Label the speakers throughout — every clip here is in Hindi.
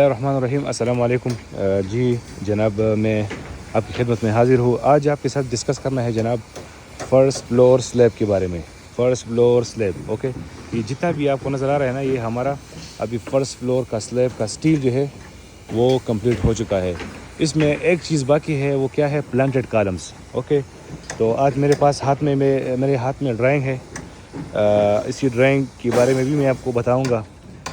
Speaker 1: रहमानिर्रहीम अस्सलाम वालेकुम। जी जनाब, मैं आपकी खिदमत में हाज़िर हूँ। आज आपके साथ डिस्कस करना है जनाब फ़र्स्ट फ्लोर स्लैब के बारे में। First floor slab, okay. ये जितना भी आपको नज़र आ रहा है ना, ये हमारा अभी फ़र्स्ट फ्लोर का स्लैब का स्टील जो है वो कंप्लीट हो चुका है। इसमें एक चीज़ बाकी है, वो क्या है? Planted columns, okay. तो आज मेरे पास मेरे हाथ में ड्राइंग है। इसी ड्राइंग के बारे में भी मैं आपको बताऊंगा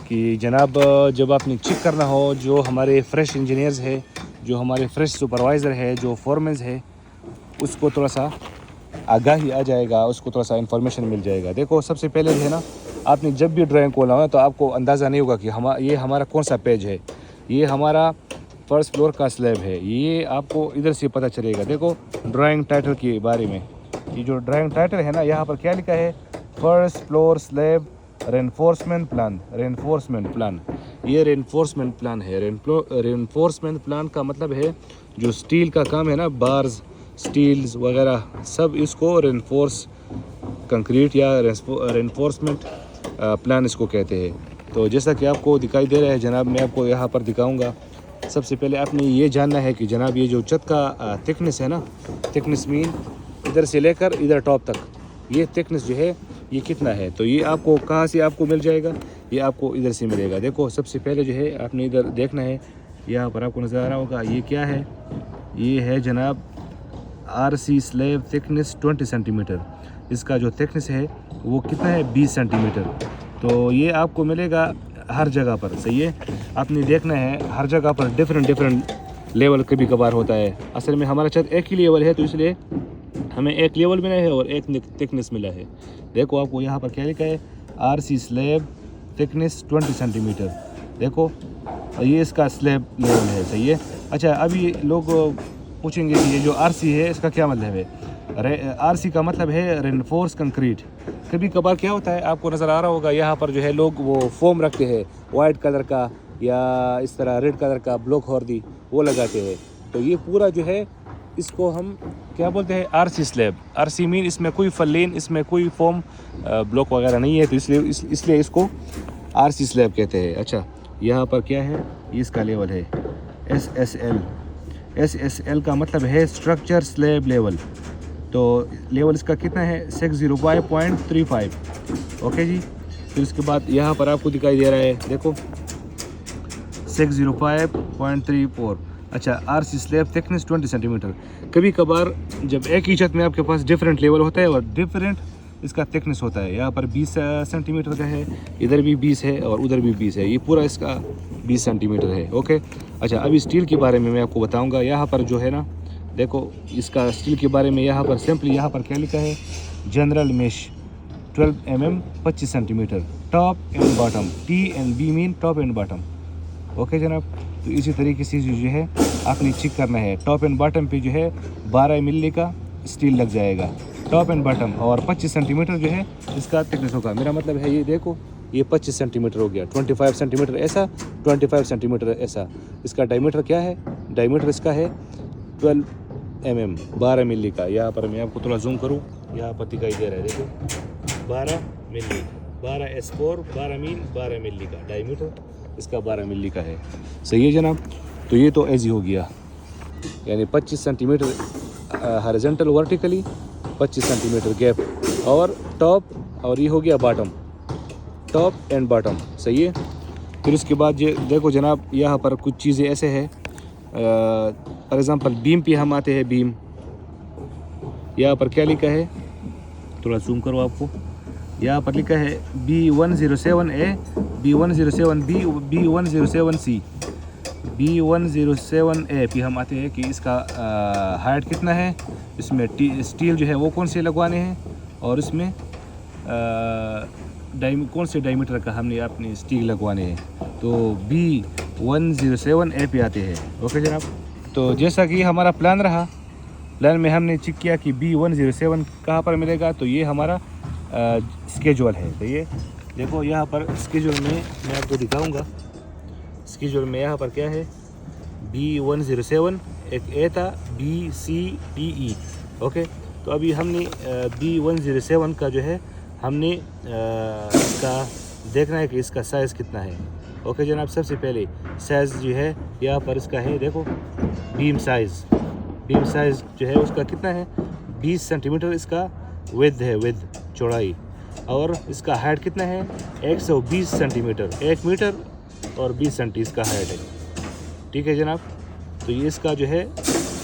Speaker 1: कि जनाब, जब आपने चेक करना हो, जो हमारे फ्रेश इंजीनियर्स है, जो हमारे फ्रेश सुपरवाइज़र है, जो फोरमैन है, उसको थोड़ा सा आगाही आ जाएगा, उसको थोड़ा सा इन्फॉर्मेशन मिल जाएगा। देखो, सबसे पहले जो है ना, आपने जब भी ड्राइंग खोला हो तो आपको अंदाज़ा नहीं होगा कि ये हमारा कौन सा पेज है। ये हमारा फर्स्ट फ्लोर का स्लैब है, ये आपको इधर से पता चलेगा। देखो ड्राइंग टाइटल के बारे में, ये जो ड्राइंग टाइटल है ना, यहाँ पर क्या लिखा है? First floor slab reinforcement plan. Reinforcement plan, ये रेनफोर्समेंट प्लान है। रेनफोर्समेंट प्लान का मतलब है जो स्टील का काम है ना, बार्स, स्टील्स वगैरह, सब इसको रेनफोर्स कंक्रीट या रेनफोर्समेंट प्लान इसको कहते हैं। तो जैसा कि आपको दिखाई दे रहा है जनाब, मैं आपको यहाँ पर दिखाऊंगा। सबसे पहले आपने ये जानना है कि जनाब, ये जो छत का थिकनेस है ना, थिकनेस मीन इधर से लेकर इधर टॉप तक, ये थिकनेस जो है ये कितना है। तो ये आपको कहाँ से आपको मिल जाएगा? ये आपको इधर से मिलेगा। देखो, सबसे पहले जो है आपने इधर देखना है, यहाँ पर आपको नज़र आ रहा होगा, ये क्या है? ये है जनाब RC स्लैब थिकनेस 20 सेंटीमीटर। इसका जो थिकनेस है वो कितना है? 20 सेंटीमीटर। तो ये आपको मिलेगा हर जगह पर, सही है। आपने देखना है हर जगह पर डिफरेंट लेवल कभी कभार होता है। असल में हमारा छत एक ही लेवल है, तो इसलिए हमें एक लेवल मिला है और एक थिकनेस मिला है। देखो, आपको यहाँ पर क्या लिखा है? RC slab thickness 20 centimetre. देखो, ये इसका स्लैब लेवल है, सही है। अच्छा, अभी लोग पूछेंगे कि ये जो RC है इसका क्या मतलब है? RC का मतलब है रेनफोर्स कंक्रीट। कभी कभार क्या होता है, आपको नज़र आ रहा होगा, यहाँ पर जो है लोग वो फोम रखते हैं, वाइट कलर का या इस तरह रेड कलर का ब्लॉक हॉर्दी, वो लगाते हैं। तो ये पूरा जो है, इसको हम क्या बोलते हैं? RC slab. RC मीन इसमें कोई फलेन, इसमें कोई फोम ब्लॉक वगैरह नहीं है, तो इसलिए इसको RC स्लैब कहते हैं। अच्छा, यहाँ पर क्या है? इसका लेवल है SSL। SSL का मतलब है स्ट्रक्चर स्लैब लेवल। तो लेवल इसका कितना है? 605.35। ओके जी। फिर उसके बाद यहाँ पर आपको दिखाई दे रहा है, देखो 605.34। अच्छा, RC स्लैब थिकनेस 20 सेंटीमीटर। कभी कभार जब एक ही छत में आपके पास डिफरेंट लेवल होता है और डिफरेंट इसका थिकनेस होता है, यहाँ पर 20 सेंटीमीटर का है, इधर भी 20 है और उधर भी 20 है, ये पूरा इसका 20 सेंटीमीटर है, ओके। अच्छा, अभी स्टील के बारे में मैं आपको बताऊंगा। यहाँ पर जो है ना, देखो इसका स्टील के बारे में यहाँ पर सिंपली यहाँ पर क्या लिखा है? General mesh 12 mm 25 centimetre, top and bottom. T&B mean top and bottom, okay जनाब। तो इसी तरीके से जो है आपने चेक करना है। टॉप एंड बॉटम पे जो है 12 मिली का स्टील लग जाएगा, टॉप एंड बॉटम, और 25 सेंटीमीटर जो है इसका थिकनेस होगा। मेरा मतलब है, ये देखो, ये 25 सेंटीमीटर हो गया, 25 सेंटीमीटर ऐसा, 25 सेंटीमीटर ऐसा। इसका डायमीटर क्या है? डायमीटर इसका है 12 mm 12 मिली का। यहाँ पर मैं आपको थोड़ा जूम करूँ, यहाँ पर दिखाई दे रहा है, देखो 12 मिली, 12 S4, 12 मीन 12 मिली का डायमीटर इसका 12 मिली का है, सही है जनाब। तो ये तो ऐसी हो गया, यानी 25 centimetre horizontal vertically, 25 centimetre gap, और टॉप, और ये हो गया बॉटम, टॉप एंड बॉटम, सही है। फिर उसके बाद ये देखो जनाब, यहाँ पर कुछ चीज़ें ऐसे हैं। फॉर एग्ज़ाम्पल बीम पे हम आते हैं। बीम, यहाँ पर क्या लिखा है? थोड़ा जूम करो आपको, यहाँ पर लिखा है B107A, B107B, B107C, B107A पे हम आते हैं कि इसका हाइट कितना है, इसमें स्टील जो है वो कौन से लगवाने हैं, और इसमें कौन से डायमीटर का हमने अपने स्टील लगवाने हैं। तो B107A पे आते हैं, ओके जनाब। तो जैसा कि हमारा प्लान रहा, प्लान में हमने चेक किया कि B107 कहाँ पर मिलेगा। तो ये हमारा स्केड्यूल है, तो ये देखो, यहाँ पर स्केड्यूल में मैं आपको दिखाऊंगा। स्केड्यूल में यहाँ पर क्या है? B107 एक A था, BCDE, ओके। तो अभी हमने B107 का जो है हमने इसका देखना है कि इसका साइज़ कितना है। ओके जनाब, सबसे पहले साइज़ जो है यहाँ पर इसका है, देखो बीम साइज़ जो है उसका कितना है, 20 सेंटीमीटर इसका विड्थ है, विड्थ चौड़ाई, और इसका हाइट कितना है 120 सेंटीमीटर, 1 मीटर और 20 सेंटी इसका हाइट है। ठीक है जनाब, तो ये इसका जो है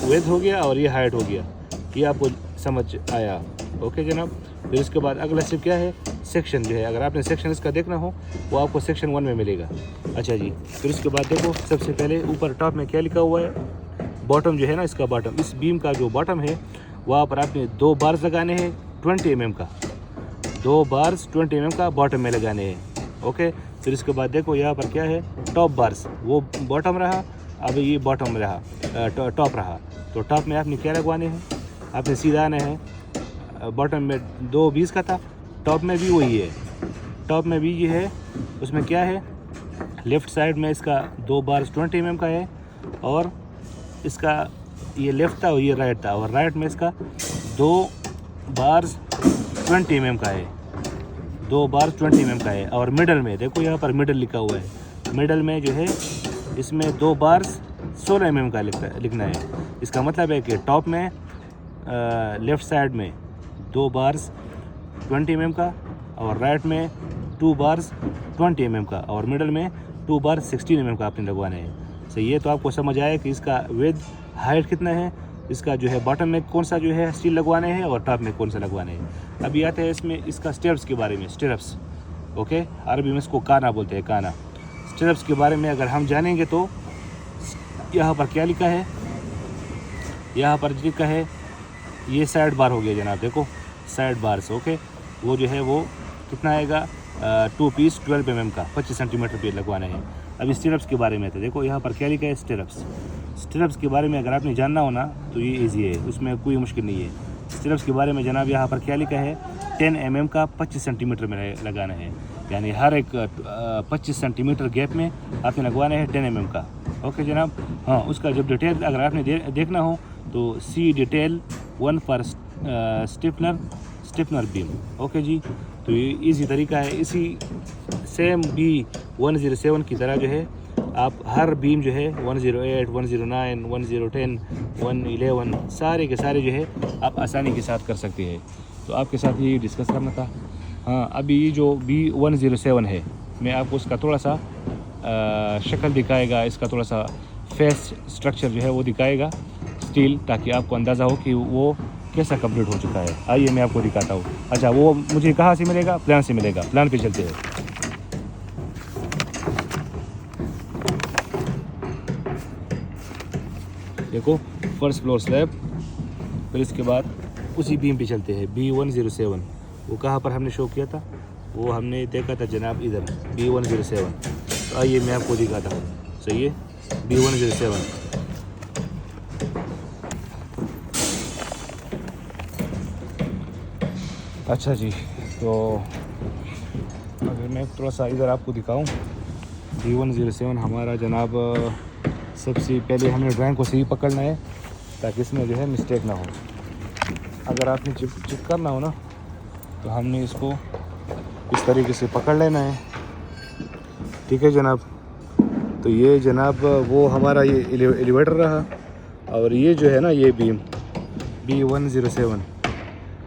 Speaker 1: विड्थ हो गया और ये हाइट हो गया, ये आपको समझ आया। ओके जनाब, फिर इसके बाद अगला स्टेप क्या है, सेक्शन जो है, अगर आपने सेक्शन इसका देखना हो वो आपको सेक्शन 1 में मिलेगा। अच्छा जी, फिर उसके बाद देखो सबसे पहले ऊपर टॉप में क्या लिखा हुआ है, बॉटम जो है ना, इसका बॉटम, इस बीम का जो बॉटम है वहाँ पर आपने 2 बार्स लगाने हैं 20 mm का, 2 बार्स 20 mm का बॉटम में लगाने हैं। ओके, फिर इसके बाद देखो यहाँ पर क्या है, टॉप बार्स, वो बॉटम रहा, अब ये बॉटम रहा, टॉप रहा, तो टॉप में आपने क्या लगवाने हैं, आपने सीधा आना है, बॉटम में 2 20 का था, टॉप में भी वही है, टॉप में भी ये है, उसमें क्या है, लेफ़्ट साइड में इसका 2 बार्स 20 mm का है, और इसका ये लेफ़्ट था और ये राइट था, और राइट में इसका 2 बार्स 20 mm का है, 2 बार्स 20 mm का है, और मिडल में देखो यहाँ पर मिडल लिखा हुआ है, मिडल में जो है इसमें 2 बार्स 16 mm का लिखना है। इसका मतलब है कि टॉप में लेफ़्ट साइड में 2 बार्स 20 mm का, और राइट में 2 बार्स 20 mm का, और मिडल में 2 बार्स 16 mm का आपने लगवाना है। सही है, तो आपको समझ आया कि इसका विड्थ हाइट कितना है, इसका जो है बॉटम में कौन सा जो है स्टील लगवाने हैं और टॉप में कौन सा लगवाने हैं। अभी आते हैं इसमें इसका स्टेप्स के बारे में, स्टेप्स। ओके, अरबी में इसको काना बोलते हैं, काना। स्टेप्स के बारे में अगर हम जानेंगे तो यहाँ पर क्या लिखा है, यहाँ पर लिखा है ये साइड बार हो गया जनाब, देखो साइड बार्स। ओके, वो जो है वो कितना आएगा, 2 पीस 12 mm का, 25 सेंटीमीटर पे लगवाना है। अभी स्टिरप्स के बारे में तो देखो यहाँ पर क्या लिखा है, स्टिरप्स के बारे में अगर आपने जानना हो ना तो ये इजी है, उसमें कोई मुश्किल नहीं है। स्टिरप्स के बारे में जनाब यहाँ पर क्या लिखा है, 10 mm का 25 सेंटीमीटर में लगाना है, यानी हर एक 25 सेंटीमीटर गैप में आपने लगवाना है 10 mm का। ओके जनाब, हाँ, उसका जब डिटेल अगर आपने देखना हो तो C detail 1 for stiffener beam. Okay जी, तो ये इजी तरीका है, इसी सेम B107 की तरह जो है आप हर बीम जो है 108, 109, 1010, 111 सारे के सारे जो है आप आसानी के साथ कर सकते हैं। तो आपके साथ ये डिस्कस करना था। हाँ, अभी जो B107 है, मैं आपको उसका थोड़ा सा शक्ल दिखाएगा, इसका थोड़ा सा फेस स्ट्रक्चर जो है वो दिखाएगा स्टील, ताकि आपको अंदाज़ा हो कि वो कैसा कंप्लीट हो चुका है। आइए मैं आपको दिखाता हूँ। अच्छा, वो मुझे कहाँ से मिलेगा, प्लान से मिलेगा, प्लान पे चलते हैं। देखो फर्स्ट फ्लोर स्लैब, फिर इसके बाद उसी बीम पे चलते हैं, B107। वो कहाँ पर हमने शो किया था, वो हमने देखा था जनाब इधर, B107। तो आइए मैं आपको दिखाता हूँ। सही है, B107। अच्छा जी, तो अगर मैं थोड़ा सा इधर आपको दिखाऊं, B107 हमारा जनाब सबसे पहले हमें ड्राइंग को सही पकड़ना है ताकि इसमें जो है मिस्टेक ना हो। अगर आपने चिप करना हो ना तो हमने इसको इस तरीके से पकड़ लेना है। ठीक है जनाब, तो ये जनाब वो हमारा ये एलिवेटर रहा, और ये जो है ना ये बीम B107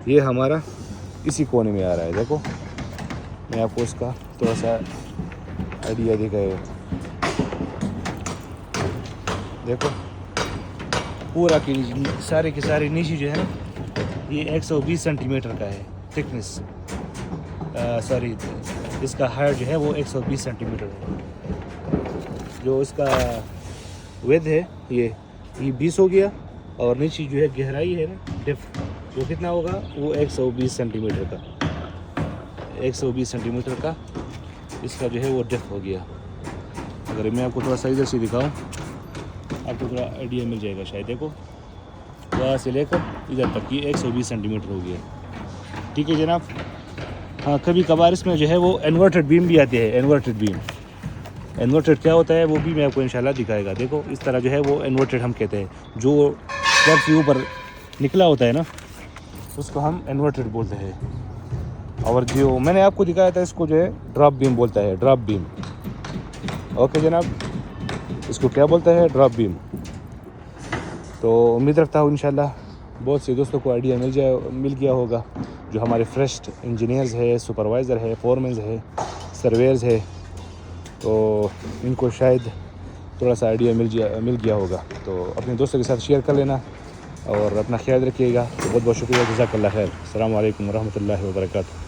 Speaker 1: ये हमारा इसी कोने में आ रहा है। देखो मैं आपको इसका थोड़ा सा आइडिया दिखाएगा। देखो पूरा की सारे के सारे नीचे जो है ना ये 120 सेंटीमीटर का है थिकनेस, सॉरी इसका हाइट जो है वो 120 सेंटीमीटर है। जो इसका विड्थ है ये 20 हो गया, और नीचे जो है गहराई है ना डेप्थ, वो कितना होगा, वो 120 सेंटीमीटर का, 120 सेंटीमीटर का इसका जो है वो डेप्थ हो गया। अगर मैं आपको थोड़ा सा इधर से दिखाऊं आपको थोड़ा आइडिया मिल जाएगा शायद। देखो वहाँ से लेकर इधर तक ये 120 सेंटीमीटर हो गया। ठीक है जनाब। हाँ, कभी कभार इसमें जो है वो इन्वर्टेड बीम भी आते हैं। इन्वर्टेड क्या होता है वो भी मैं आपको इंशाल्लाह दिखाएगा। देखो इस तरह जो है वो इन्वर्टेड हम कहते हैं, जो स्लैब से ऊपर निकला होता है ना उसको हम इन्वर्टेड बोलते हैं। और जो मैंने आपको दिखाया था इसको जो है ड्रॉप बीम बोलता है, ड्रॉप बीम। ओके जनाब, इसको क्या बोलते हैं, ड्रॉप बीम। तो उम्मीद रखता हूँ इंशाल्लाह बहुत से दोस्तों को आइडिया मिल गया होगा। जो हमारे फ्रेश इंजीनियर्स है, सुपरवाइज़र है, फोरमैन है, सर्वेयर्स है, तो इनको शायद थोड़ा सा आइडिया मिल गया होगा। तो अपने दोस्तों के साथ शेयर कर लेना और अपना ख्याल रखिएगा। तो बहुत बहुत शुक्रिया, जज़ाकल्लाह खैर। अस्सलामु अलैकुम वरहमतुल्लाहि वबरकातुहू।